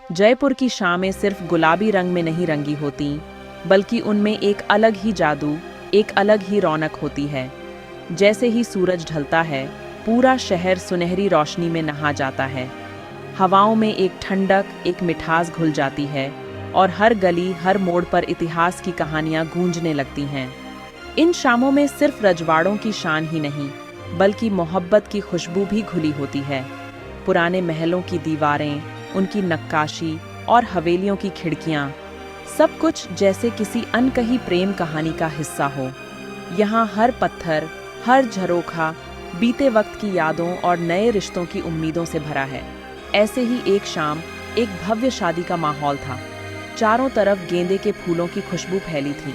जयपुर की शामें सिर्फ गुलाबी रंग में नहीं रंगी होती, बल्कि उनमें एक अलग ही जादू, एक अलग ही रौनक होती है। जैसे ही सूरज ढलता है, पूरा शहर सुनहरी रोशनी में नहा जाता है। हवाओं में एक ठंडक, एक मिठास घुल जाती है और हर गली, हर मोड़ पर इतिहास की कहानियां गूंजने लगती हैं। इन शामों में सिर्फ रजवाड़ों की शान ही नहीं, बल्कि मोहब्बत की खुशबू भी घुली होती है। पुराने महलों की दीवारें, उनकी नक्काशी और हवेलियों की खिड़कियां, सब कुछ जैसे किसी अनकही प्रेम कहानी का हिस्सा हो। यहाँ हर पत्थर, हर झरोखा बीते वक्त की यादों और नए रिश्तों की उम्मीदों से भरा है। ऐसे ही एक शाम, एक भव्य शादी का माहौल था। चारों तरफ गेंदे के फूलों की खुशबू फैली थी।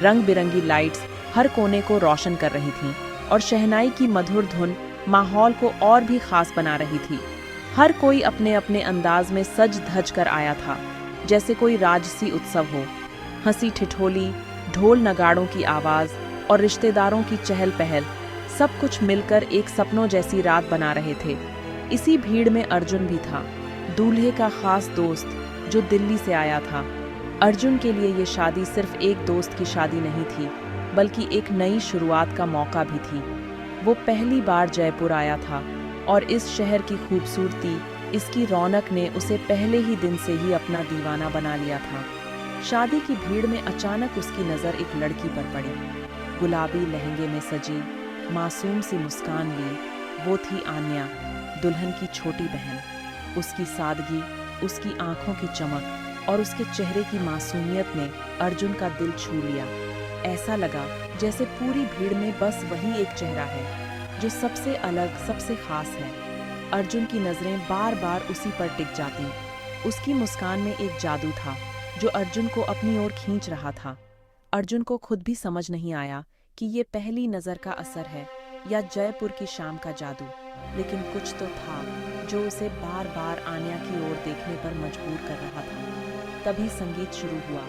रंग बिरंगी लाइट्स हर कोने को रोशन कर रही थीं और शहनाई की मधुर धुन माहौल को और भी खास बना रही थी। हर कोई अपने अपने अंदाज में सज धज कर आया था, जैसे कोई राजसी उत्सव हो। हंसी ठिठोली, ढोल नगाड़ों की आवाज़ और रिश्तेदारों की चहल पहल, सब कुछ मिलकर एक सपनों जैसी रात बना रहे थे। इसी भीड़ में अर्जुन भी था, दूल्हे का खास दोस्त जो दिल्ली से आया था। अर्जुन के लिए ये शादी सिर्फ एक दोस्त की शादी नहीं थी, बल्कि एक नई शुरुआत का मौका भी थी। वो पहली बार जयपुर आया था और इस शहर की खूबसूरती, इसकी रौनक ने उसे पहले ही दिन से ही अपना दीवाना बना लिया था। शादी की भीड़ में अचानक उसकी नज़र एक लड़की पर पड़ी। गुलाबी लहंगे में सजी, मासूम सी मुस्कान लिए वो थी आन्या, दुल्हन की छोटी बहन। उसकी सादगी, उसकी आंखों की चमक और उसके चेहरे की मासूमियत ने अर्जुन का दिल छू लिया। ऐसा लगा जैसे पूरी भीड़ में बस वही एक चेहरा है जो सबसे अलग, सबसे खास है। अर्जुन की नज़रें बार बार उसी पर टिक जातीं। उसकी मुस्कान में एक जादू था जो अर्जुन को अपनी ओर खींच रहा था। अर्जुन को खुद भी समझ नहीं आया कि ये पहली नज़र का असर है या जयपुर की शाम का जादू, लेकिन कुछ तो था जो उसे बार बार आन्या की ओर देखने पर मजबूर कर रहा था। तभी संगीत शुरू हुआ।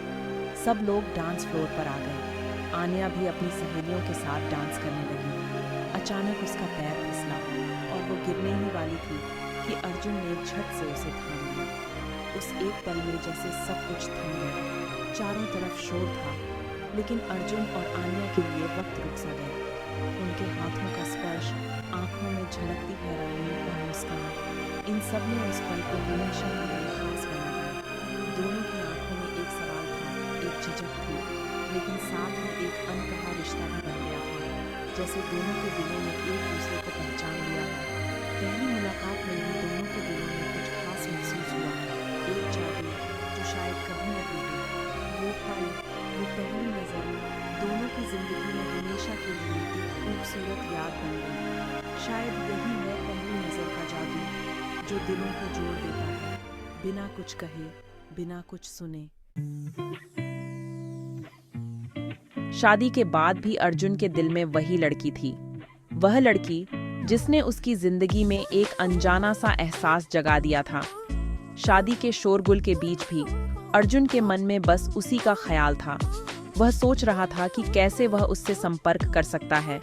सब लोग डांस फ्लोर पर आ गए। आन्या भी अपनी सहेलियों के साथ डांस करने लगी। अचानक उसका पैर फिसला और वो गिरने ही वाली थी कि अर्जुन ने झट से उसे थाम लिया। उस एक पल में जैसे सब कुछ थम गया। चारों तरफ शोर था, लेकिन अर्जुन और आन्या के लिए वक्त रुक सा गया। उनके हाथों का स्पर्श, आंखों में झलकती हैरानी और मुस्कान, इन सब ने उस पल को हमेशा के लिए खास बना दिया। दोनों की आंखों में एक सवाल था, एक झिझक थी, लेकिन साथ ही एक अनकहा रिश्ता भी बन गया था। जैसे दोनों के दिलों ने एक दूसरे को पहचान लिया है। पहली मुलाकात में ही दोनों के दिलों में कुछ खास महसूस हुआ। एक जादू जो शायद कभी न टूटे। वो पल, वो पहली नज़र दोनों की जिंदगी में हमेशा के लिए एक खूबसूरत याद बन गई। शायद यही है पहली नज़र का जादू जो दिलों को जोड़ देता है, बिना कुछ कहे, बिना कुछ सुने। शादी के बाद भी अर्जुन के दिल में वही लड़की थी। वह लड़की जिसने उसकी जिंदगी में एक अनजाना सा एहसास जगा दिया था। शादी के शोरगुल के बीच भी अर्जुन के मन में बस उसी का ख्याल था। वह सोच रहा था कि कैसे वह उससे संपर्क कर सकता है,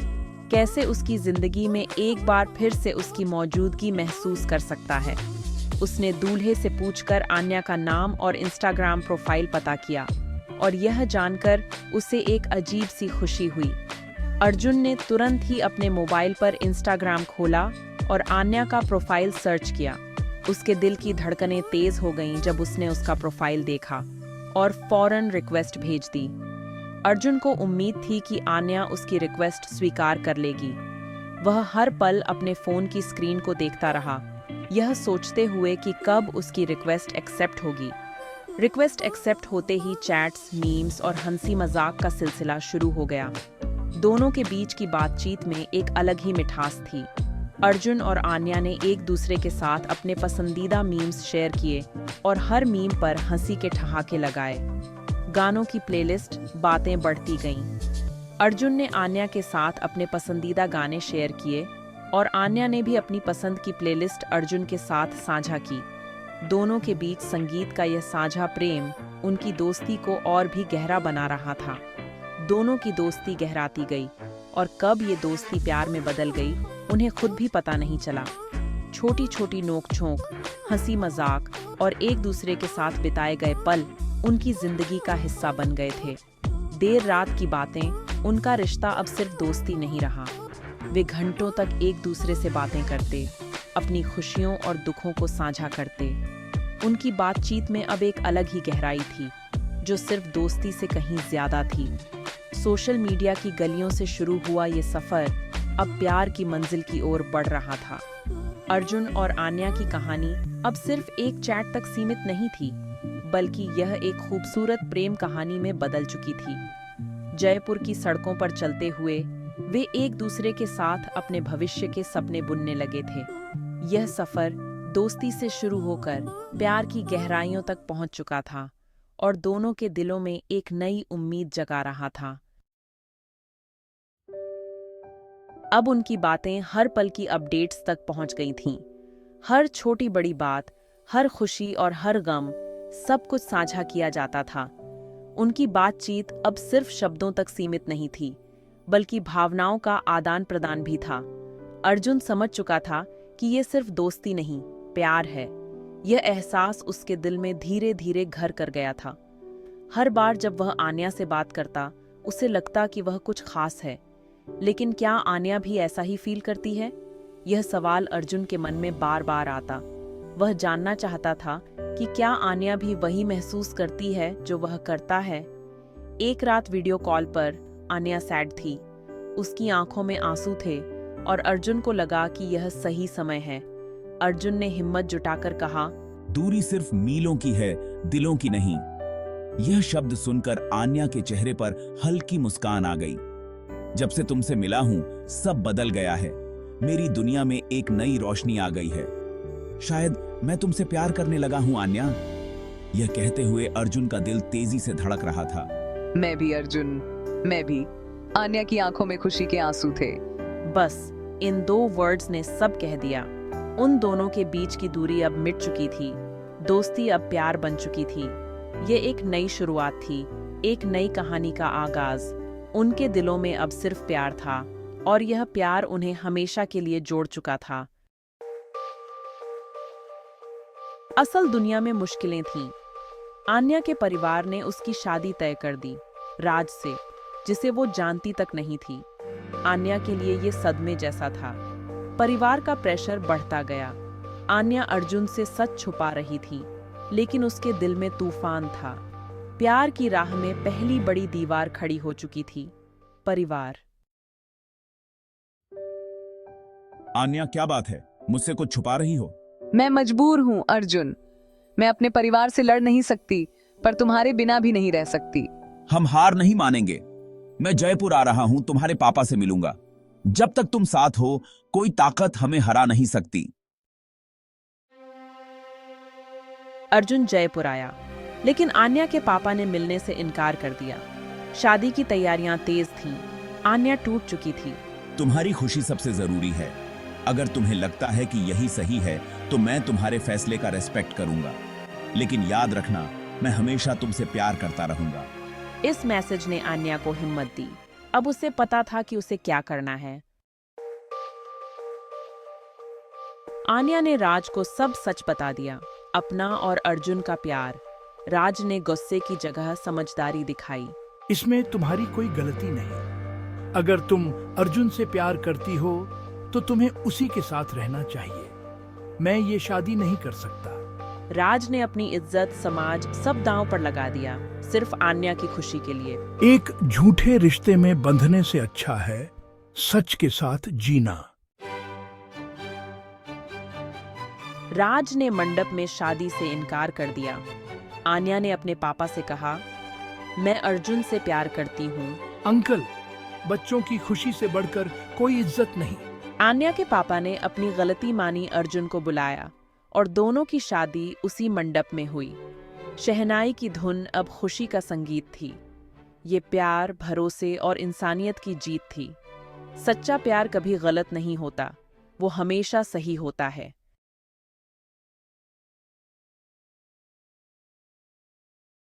कैसे उसकी जिंदगी में एक बार फिर से उसकी मौजूदगी महसूस कर सकता है। उसने दूल्हे से पूछकर आन्या का नाम और इंस्टाग्राम प्रोफाइल पता किया और यह जानकर उसे एक अजीब सी खुशी हुई। अर्जुन ने तुरंत ही अपने मोबाइल पर इंस्टाग्राम खोला और आन्या का प्रोफाइल सर्च किया। उसके दिल की धड़कनें तेज हो गईं जब उसने उसका प्रोफाइल देखा और फौरन रिक्वेस्ट भेज दी। अर्जुन को उम्मीद थी कि आन्या उसकी रिक्वेस्ट स्वीकार कर लेगी। वह हर पल अपने फ़ोन की स्क्रीन को देखता रहा, यह सोचते हुए कि कब उसकी रिक्वेस्ट एक्सेप्ट होगी। रिक्वेस्ट एक्सेप्ट होते ही चैट्स, मीम्स और हंसी मजाक का सिलसिला शुरू हो गया। दोनों के बीच की बातचीत में एक अलग ही मिठास थी। अर्जुन और आन्या ने एक दूसरे के साथ अपने पसंदीदा मीम्स शेयर किए और हर मीम पर हंसी के ठहाके लगाए। गानों की प्लेलिस्ट, बातें बढ़ती गईं। अर्जुन ने आन्या के साथ अपने पसंदीदा गाने शेयर किए और आन्या ने भी अपनी पसंद की प्लेलिस्ट अर्जुन के साथ साझा की। दोनों के बीच संगीत का यह साझा प्रेम उनकी दोस्ती को और भी गहरा बना रहा था। दोनों की दोस्ती गहराती गई और कब ये दोस्ती प्यार में बदल गई, उन्हें खुद भी पता नहीं चला। छोटी छोटी नोक-झोंक, हंसी मजाक और एक दूसरे के साथ बिताए गए पल उनकी जिंदगी का हिस्सा बन गए थे। देर रात की बातें, उनका रिश्ता अब सिर्फ दोस्ती नहीं रहा। वे घंटों तक एक दूसरे से बातें करते, अपनी खुशियों और दुखों को साझा करते। उनकी बातचीत में अब एक अलग ही गहराई थी, जो सिर्फ दोस्ती से कहीं ज्यादा थी। सोशल मीडिया की गलियों से शुरू हुआ ये सफर अब प्यार की मंजिल की ओर बढ़ रहा था। अर्जुन और आन्या की कहानी अब सिर्फ एक चैट तक सीमित नहीं थी, बल्कि यह एक खूबसूरत प्रेम कहानी में बदल चुकी थी। जयपुर की सड़कों पर चलते हुए वे एक दूसरे के साथ अपने भविष्य के सपने बुनने लगे थे। यह सफर दोस्ती से शुरू होकर प्यार की गहराइयों तक पहुंच चुका था और दोनों के दिलों में एक नई उम्मीद जगा रहा था। अब उनकी बातें हर पल की अपडेट्स तक पहुंच गई थीं। हर छोटी बड़ी बात, हर खुशी और हर गम, सब कुछ साझा किया जाता था। उनकी बातचीत अब सिर्फ शब्दों तक सीमित नहीं थी, बल्कि भावनाओं का आदान प्रदान भी था। अर्जुन समझ चुका था कि ये सिर्फ दोस्ती नहीं, प्यार है। यह एहसास उसके दिल में धीरे धीरे घर कर गया था। हर बार जब वह आन्या से बात करता, उसे लगता कि वह कुछ खास है। लेकिन क्या आन्या भी ऐसा ही फील करती है? यह सवाल अर्जुन के मन में बार बार आता। वह जानना चाहता था कि क्या आन्या भी वही महसूस करती है जो वह करता है। एक रात वीडियो कॉल पर आन्या सैड थी। उसकी आंखों में आंसू थे और अर्जुन को लगा कि यह सही समय है। अर्जुन ने हिम्मत जुटाकर कहा, दूरी सिर्फ मीलों की है, दिलों की नहीं। यह शब्द सुनकर आन्या के चेहरे पर हल्की मुस्कान आ गई। जब से तुमसे मिला हूं, सब बदल गया है। मेरी दुनिया में एक नई रोशनी आ गई है। शायद मैं तुमसे प्यार करने लगा हूं आन्या। यह कहते हुए अर्जुन का दिल तेजी से धड़क रहा था। मैं भी अर्जुन, मैं भी। आन्या की आंखों में खुशी के आंसू थे। बस इन 2 वर्ड्स ने सब कह दिया। उन दोनों के बीच की दूरी अब मिट चुकी थी। दोस्ती अब प्यार बन चुकी थी। ये एक नई शुरुआत थी, एक नई कहानी का आगाज। उनके दिलों में अब सिर्फ प्यार था और यह प्यार उन्हें हमेशा के लिए जोड़ चुका था। असल दुनिया में मुश्किलें थीं। आन्या के परिवार ने उसकी शादी तय कर दी, राज से, जिसे वो जानती तक नहीं थी। आन्या के लिए ये सदमे जैसा था। परिवार का प्रेशर बढ़ता गया। आन्या अर्जुन से सच छुपा रही थी, लेकिन उसके दिल में तूफान था। प्यार की राह में पहली बड़ी दीवार खड़ी हो चुकी थी, परिवार। आन्या, क्या बात है? मुझसे कुछ छुपा रही हो? मैं मजबूर हूं अर्जुन। मैं अपने परिवार से लड़ नहीं सकती, पर तुम्हारे बिना भी नहीं रह सकती। हम हार नहीं मानेंगे। मैं जयपुर आ रहा हूं, तुम्हारे पापा से मिलूंगा। जब तक तुम साथ हो, कोई ताकत हमें हरा नहीं सकती। अर्जुन जयपुर आया, लेकिन आन्या के पापा ने मिलने से इनकार कर दिया। शादी की तैयारियां तेज थीं। आन्या टूट चुकी थी। तुम्हारी खुशी सबसे जरूरी है। अगर तुम्हें लगता है कि यही सही है, तो मैं तुम्हारे फैसले का रिस्पेक्ट करूंगा। लेकिन याद रखना, मैं हमेशा तुमसे प्यार करता रहूंगा। इस मैसेज ने आन्या को हिम्मत दी। अब उसे पता था कि उसे क्या करना है। आन्या ने राज को सब सच बता दिया, अपना और अर्जुन का प्यार। राज ने गुस्से की जगह समझदारी दिखाई। इसमें तुम्हारी कोई गलती नहीं। अगर तुम अर्जुन से प्यार करती हो, तो तुम्हें उसी के साथ रहना चाहिए। मैं ये शादी नहीं कर सकता। राज ने अपनी इज्जत, समाज, सब दांव पर लगा दिया, सिर्फ आन्या की खुशी के लिए। एक झूठे रिश्ते में बंधने से अच्छा है सच के साथ जीना। राज ने मंडप में शादी से इनकार कर दिया। आन्या ने अपने पापा से कहा, मैं अर्जुन से प्यार करती हूँ। अंकल, बच्चों की खुशी से बढ़कर कोई इज्जत नहीं। आन्या के पापा ने अपनी गलती मानी, अर्जुन को बुलाया और दोनों की शादी उसी मंडप में हुई। शहनाई की धुन अब खुशी का संगीत थी। ये प्यार, भरोसे और इंसानियत की जीत थी। सच्चा प्यार कभी गलत नहीं होता, वो हमेशा सही होता है।